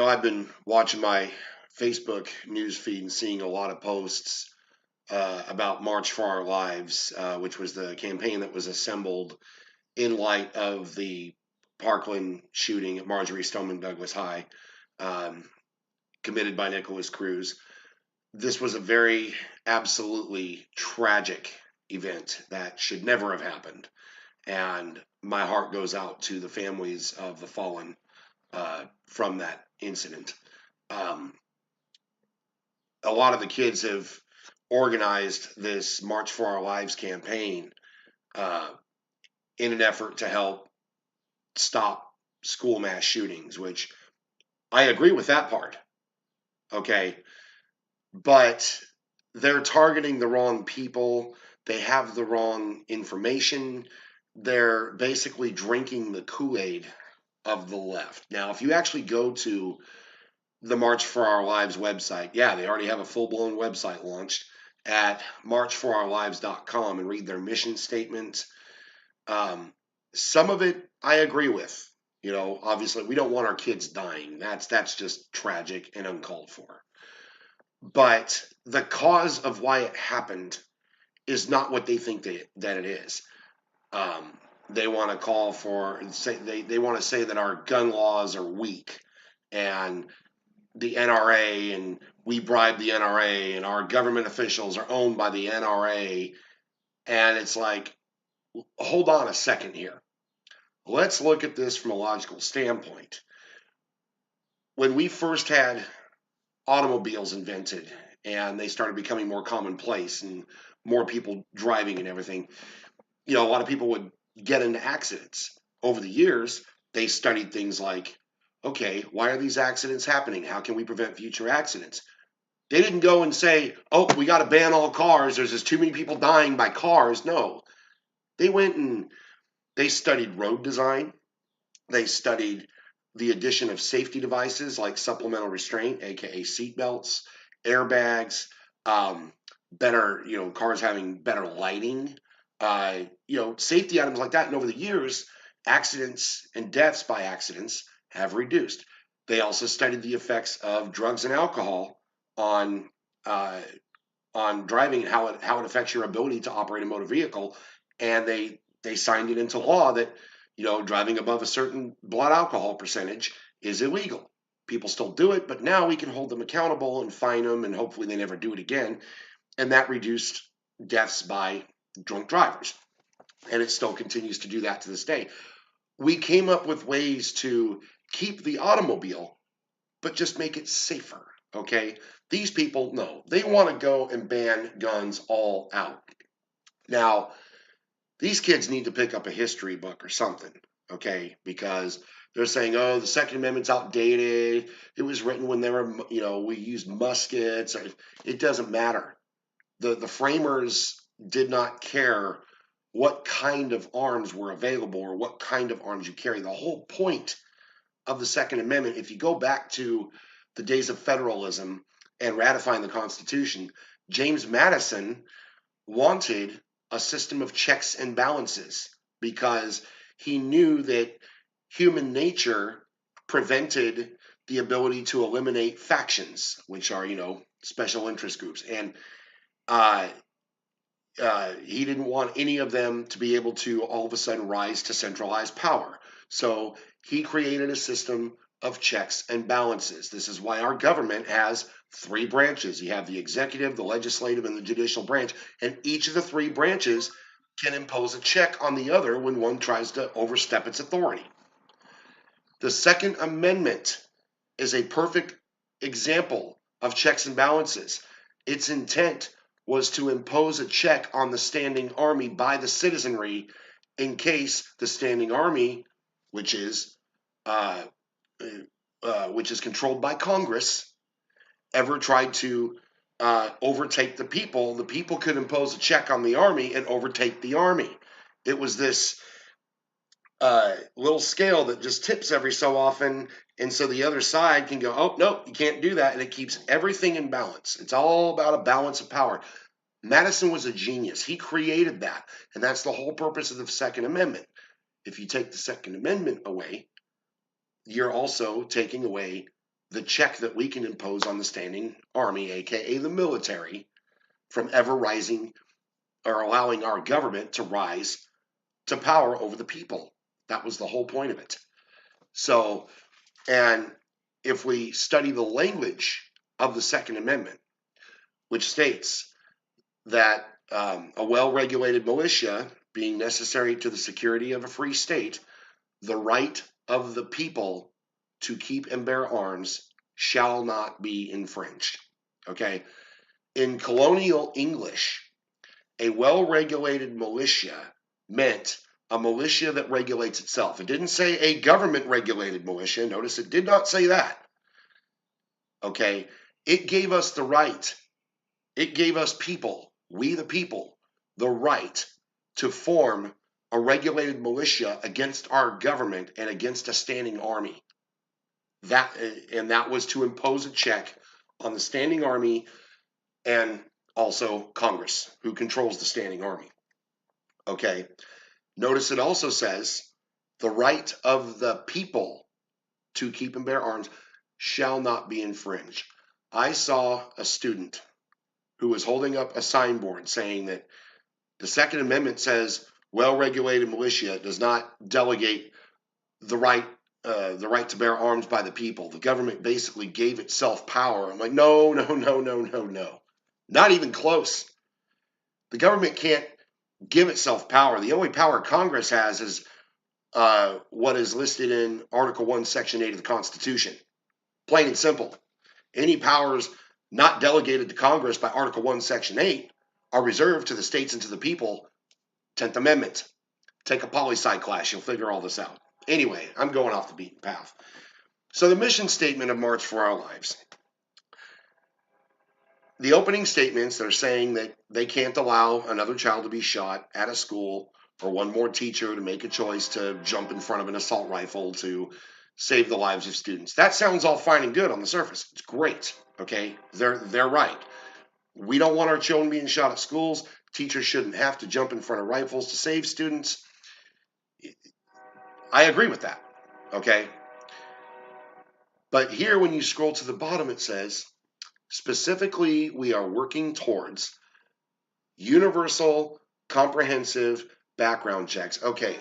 I've been watching my Facebook news feed and seeing a lot of posts about March for Our Lives, which was the campaign that was assembled in light of the Parkland shooting at Marjorie Stoneman Douglas High, um, committed by Nikolas Cruz. This was a very absolutely tragic event that should never have happened. And my heart goes out to the families of the fallen from that incident. Um, a lot of the kids have organized this March for Our Lives campaign uh, in an effort to help stop school mass shootings, which I agree with that part. Okay. But they're targeting the wrong people. They have the wrong information. They're basically drinking the Kool-Aid of the left. Now, if you actually go to the March for Our Lives website, yeah, they already have a full-blown website launched at marchforourlives.com and read their mission statement. Um, some of it I agree with. Obviously, we don't want our kids dying. That's just tragic and uncalled for. But the cause of why it happened is not what they think that it is. They want to call for say they want to say that our gun laws are weak and the NRA and we bribe the NRA and our government officials are owned by the NRA. And it's like, hold on a second here. Let's look at this from a logical standpoint. When we first had automobiles invented and they started becoming more commonplace and more people driving and everything, a lot of people would get into accidents. Over the years, they studied things like, okay, why are these accidents happening? How can we prevent future accidents? They didn't go and say, oh, we got to ban all cars. There's just too many people dying by cars. No, they went and they studied road design. They studied the addition of safety devices like supplemental restraint, aka seat belts, airbags, better, cars having better lighting, safety items like that. And over the years, accidents and deaths by accidents have reduced. They also studied the effects of drugs and alcohol on uh, on driving and how it affects your ability to operate a motor vehicle, and they signed it into law that driving above a certain blood alcohol percentage is illegal. People still do it, but now we can hold them accountable and fine them, and hopefully they never do it again. And that reduced deaths by drunk drivers, and it still continues to do that to this day. We came up with ways to keep the automobile, but just make it safer. Okay, these people, no, they want to go and ban guns all out. Now, these kids need to pick up a history book or something, okay? Because they're saying, oh, the Second Amendment's outdated. It was written when they were, we used muskets. It doesn't matter. The framers did not care what kind of arms were available or what kind of arms you carry. The whole point of the Second Amendment, if you go back to the days of federalism and ratifying the Constitution, James Madison wanted a system of checks and balances because he knew that human nature prevented the ability to eliminate factions, which are, special interest groups. And uh, he didn't want any of them to be able to all of a sudden rise to centralized power. So he created a system of checks and balances. This is why our government has three branches. You have the executive, the legislative, and the judicial branch, and each of the three branches can impose a check on the other when one tries to overstep its authority. The Second Amendment is a perfect example of checks and balances. Its intent was to impose a check on the standing army by the citizenry in case the standing army, which is uh, controlled by Congress, ever tried to overtake the people could impose a check on the army and overtake the army. It was this little scale that just tips every so often, and so the other side can go, oh, no, you can't do that, and it keeps everything in balance. It's all about a balance of power. Madison was a genius. He created that, and that's the whole purpose of the Second Amendment. If you take the Second Amendment away, you're also taking away the check that we can impose on the standing army, aka the military, from ever rising or allowing our government to rise to power over the people. That was the whole point of it. So, and if we study the language of the Second Amendment, which states that a well-regulated militia being necessary to the security of a free state, the right of the people to keep and bear arms shall not be infringed. Okay? In colonial English, a well-regulated militia meant a militia that regulates itself. It didn't say a government-regulated militia. Notice it did not say that. Okay? It gave us the right. It gave us people, we the people, the right to form a regulated militia against our government and against a standing army. That was to impose a check on the standing army and also Congress, who controls the standing army. Okay. Notice it also says the right of the people to keep and bear arms shall not be infringed. I saw a student who was holding up a signboard saying that the Second Amendment says well-regulated militia does not delegate the right to bear arms by the people. The government basically gave itself power. I'm like, no. Not even close. The government can't give itself power. The only power Congress has is what is listed in Article 1, Section 8 of the Constitution. Plain and simple. Any powers not delegated to Congress by Article 1, Section 8 are reserved to the states and to the people. 10th Amendment. Take a poli-sci class. You'll figure all this out. Anyway, I'm going off the beaten path. So the mission statement of March for Our Lives. The opening statements, they're saying that they can't allow another child to be shot at a school or one more teacher to make a choice to jump in front of an assault rifle to save the lives of students. That sounds all fine and good on the surface. It's great, okay? They're right. We don't want our children being shot at schools. Teachers shouldn't have to jump in front of rifles to save students. I agree with that, okay? But here, when you scroll to the bottom, it says, specifically, we are working towards universal, comprehensive background checks. Okay,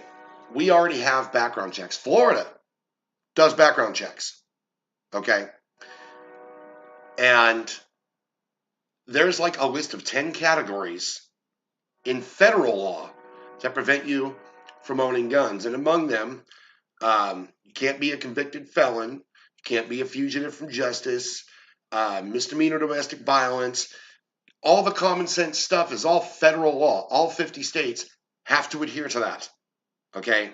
we already have background checks. Florida does background checks, okay? And there's like a list of 10 categories in federal law that prevent you from owning guns. And among them, you can't be a convicted felon, you can't be a fugitive from justice, misdemeanor domestic violence. All the common sense stuff is all federal law. All 50 states have to adhere to that, okay?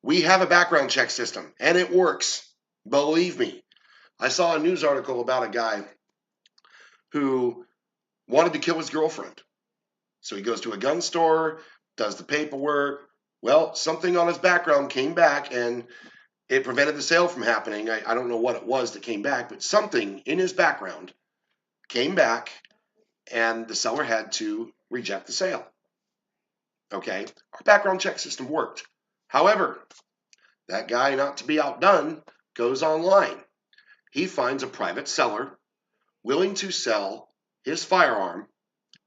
We have a background check system, and it works. Believe me. I saw a news article about a guy who wanted to kill his girlfriend. So he goes to a gun store, does the paperwork. Well, something on his background came back, and it prevented the sale from happening. I don't know what it was that came back, but something in his background came back, and the seller had to reject the sale. Okay, our background check system worked. However, that guy, not to be outdone, goes online. He finds a private seller willing to sell his firearm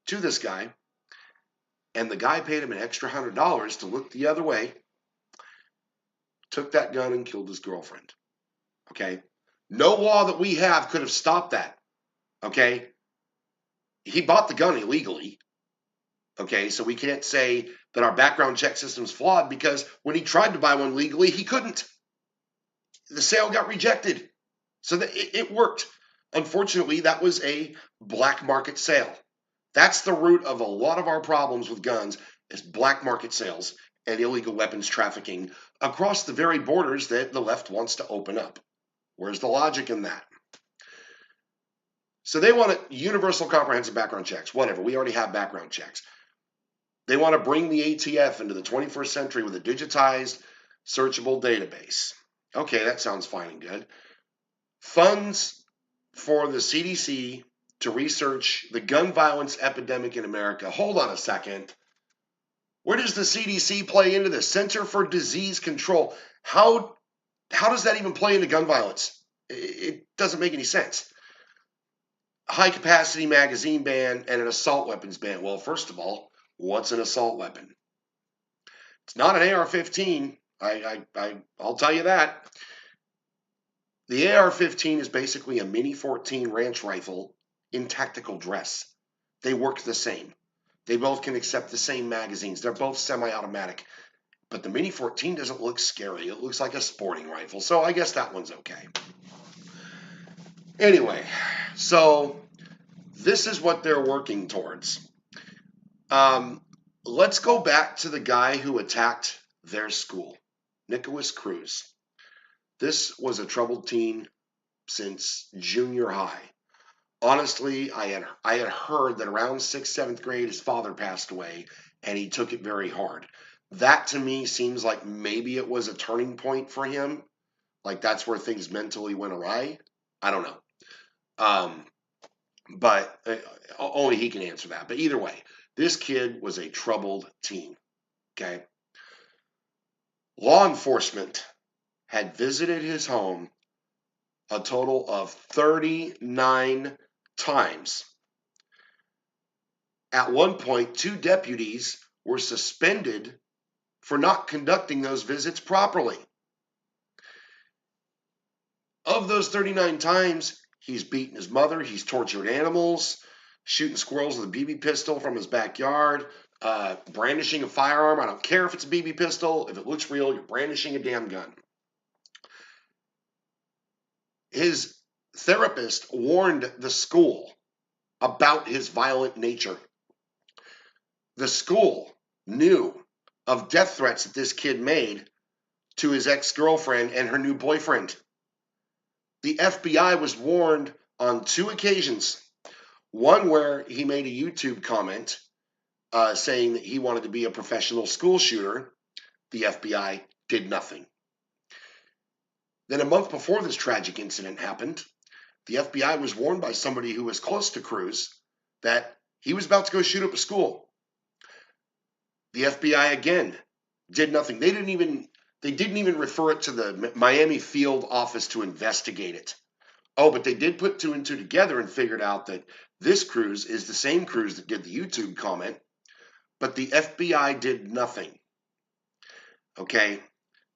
to this guy, and the guy paid him an extra $100 to look the other way, took that gun and killed his girlfriend. Okay? No law that we have could have stopped that. Okay? He bought the gun illegally. Okay, so we can't say that our background check system's flawed because when he tried to buy one legally, he couldn't. The sale got rejected. So it worked. Unfortunately, that was a black market sale. That's the root of a lot of our problems with guns is black market sales and illegal weapons trafficking across the very borders that the left wants to open up. Where's the logic in that? So they want universal comprehensive background checks. Whatever. We already have background checks. They want to bring the ATF into the 21st century with a digitized, searchable database. Okay, that sounds fine and good. Funds for the CDC to research the gun violence epidemic in America. Hold on a second. Where does the CDC play into this? Center for Disease Control. How does that even play into gun violence? It doesn't make any sense. High-capacity magazine ban and an assault weapons ban. Well, first of all, what's an assault weapon? It's not an AR-15. I'll tell you that. The AR-15 is basically a Mini 14 ranch rifle in tactical dress. They work the same. They both can accept the same magazines. They're both semi-automatic. But the Mini 14 doesn't look scary. It looks like a sporting rifle. So I guess that one's okay. Anyway, so this is what they're working towards. Let's go back to the guy who attacked their school, Nikolas Cruz. This was a troubled teen since junior high. Honestly, I had heard that around 6th, 7th grade, his father passed away, and he took it very hard. That to me seems like maybe it was a turning point for him. Like that's where things mentally went awry. I don't know. But only he can answer that. But either way, this kid was a troubled teen. Okay. Law enforcement had visited his home a total of 39 times. At one point, 2 deputies were suspended for not conducting those visits properly. Of those 39 times, he's beaten his mother, he's tortured animals, shooting squirrels with a BB pistol from his backyard, brandishing a firearm. I don't care if it's a BB pistol. If it looks real, you're brandishing a damn gun. His therapist warned the school about his violent nature. The school knew of death threats that this kid made to his ex-girlfriend and her new boyfriend. The FBI was warned on 2 occasions. One where he made a YouTube comment saying that he wanted to be a professional school shooter. The FBI did nothing. Then a month before this tragic incident happened, the FBI was warned by somebody who was close to Cruz that he was about to go shoot up a school. The FBI again did nothing. They didn't even refer it to the Miami field office to investigate it. Oh, but they did put 2 and 2 together and figured out that this Cruz is the same Cruz that did the YouTube comment, but the FBI did nothing. Okay?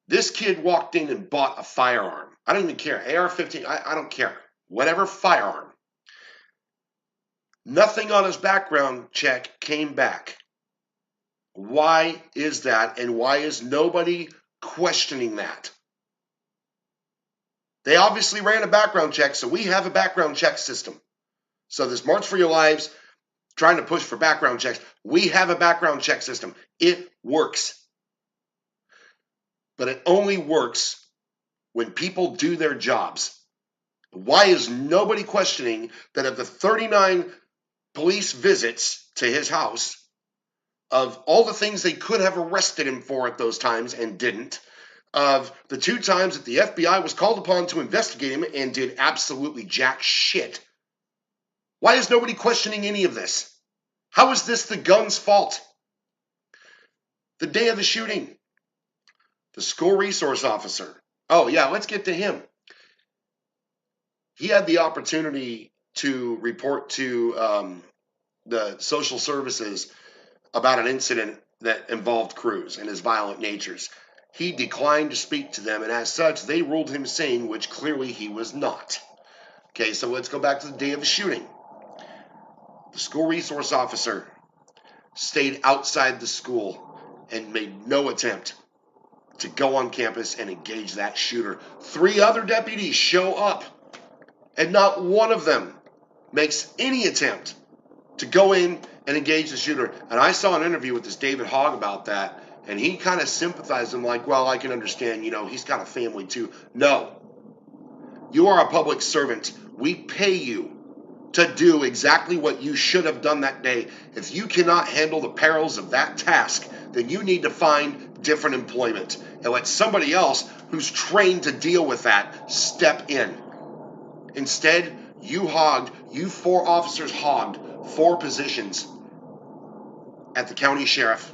This kid walked in and bought a firearm. I don't even care. AR-15, I don't care. Whatever firearm. Nothing on his background check came back. Why is that, and why is nobody questioning that? They obviously ran a background check, so we have a background check system. So this March for Your Lives, trying to push for background checks, we have a background check system. It works. But it only works when people do their jobs. Why is nobody questioning that of the 39 police visits to his house, of all the things they could have arrested him for at those times and didn't, of the 2 times that the FBI was called upon to investigate him and did absolutely jack shit, why is nobody questioning any of this? How is this the gun's fault? The day of the shooting, the school resource officer. Oh, yeah, let's get to him. He had the opportunity to report to the social services about an incident that involved Cruz and his violent natures. He declined to speak to them, and as such, they ruled him sane, which clearly he was not. Okay, so let's go back to the day of the shooting. The school resource officer stayed outside the school and made no attempt to go on campus and engage that shooter. 3 other deputies show up, and not one of them makes any attempt to go in and engage the shooter. And I saw an interview with this David Hogg about that, and he kind of sympathized and like, well, I can understand, he's got a family too. No. You are a public servant. We pay you to do exactly what you should have done that day. If you cannot handle the perils of that task, then you need to find different employment and let somebody else who's trained to deal with that step in. Instead, you 4 officers hogged 4 positions at the county sheriff.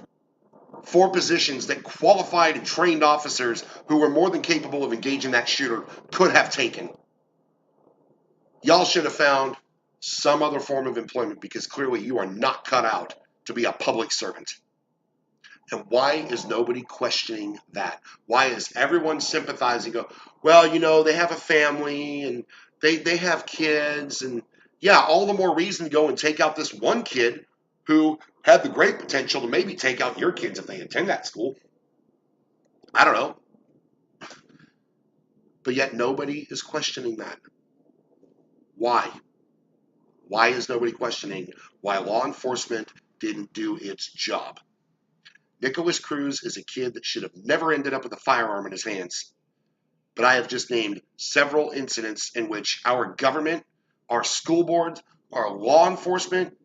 4 positions that qualified and trained officers who were more than capable of engaging that shooter could have taken. Y'all should have found some other form of employment because clearly you are not cut out to be a public servant. And why is nobody questioning that? Why is everyone sympathizing? Go, well, they have a family and they have kids, and yeah, all the more reason to go and take out this one kid who had the great potential to maybe take out your kids if they attend that school. I don't know. But yet nobody is questioning that. Why? Why is nobody questioning why law enforcement didn't do its job? Nikolas Cruz is a kid that should have never ended up with a firearm in his hands. But I have just named several incidents in which our government, our school boards, our law enforcement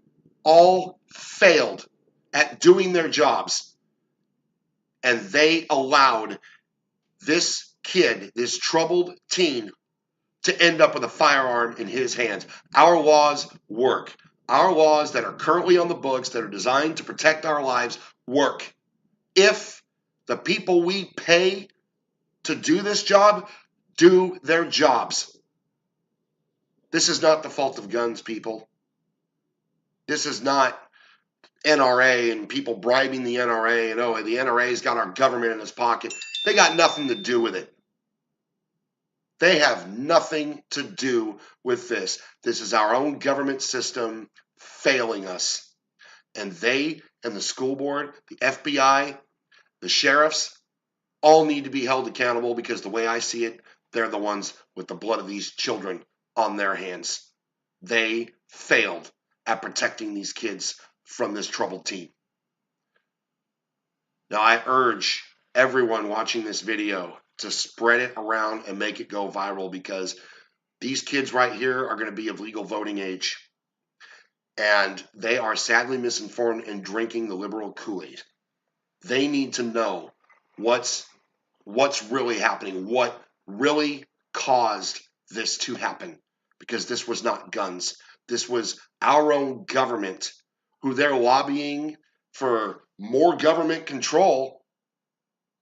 all failed at doing their jobs. And they allowed this kid, this troubled teen, to end up with a firearm in his hands. Our laws work. Our laws that are currently on the books that are designed to protect our lives work. If the people we pay to do this job do their jobs. This is not the fault of guns, people. This is not NRA and people bribing the NRA and, oh, the NRA's got our government in his pocket. They got nothing to do with it. They have nothing to do with this. This is our own government system failing us. And they and the school board, the FBI, the sheriffs, all need to be held accountable because the way I see it, they're the ones with the blood of these children on their hands. They failed at protecting these kids from this troubled teen. Now, I urge everyone watching this video to spread it around and make it go viral because these kids right here are going to be of legal voting age. And they are sadly misinformed and drinking the liberal Kool-Aid. They need to know what's really happening, what really caused this to happen. Because this was not guns. This was our own government who they're lobbying for more government control.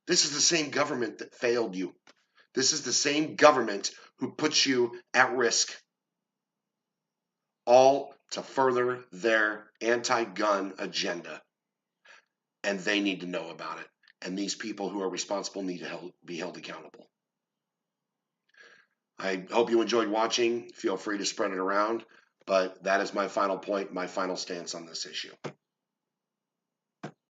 This is the same government that failed you. This is the same government who puts you at risk. All to further their anti-gun agenda. And they need to know about it. And these people who are responsible need to be held accountable. I hope you enjoyed watching. Feel free to spread it around. But that is my final point, my final stance on this issue.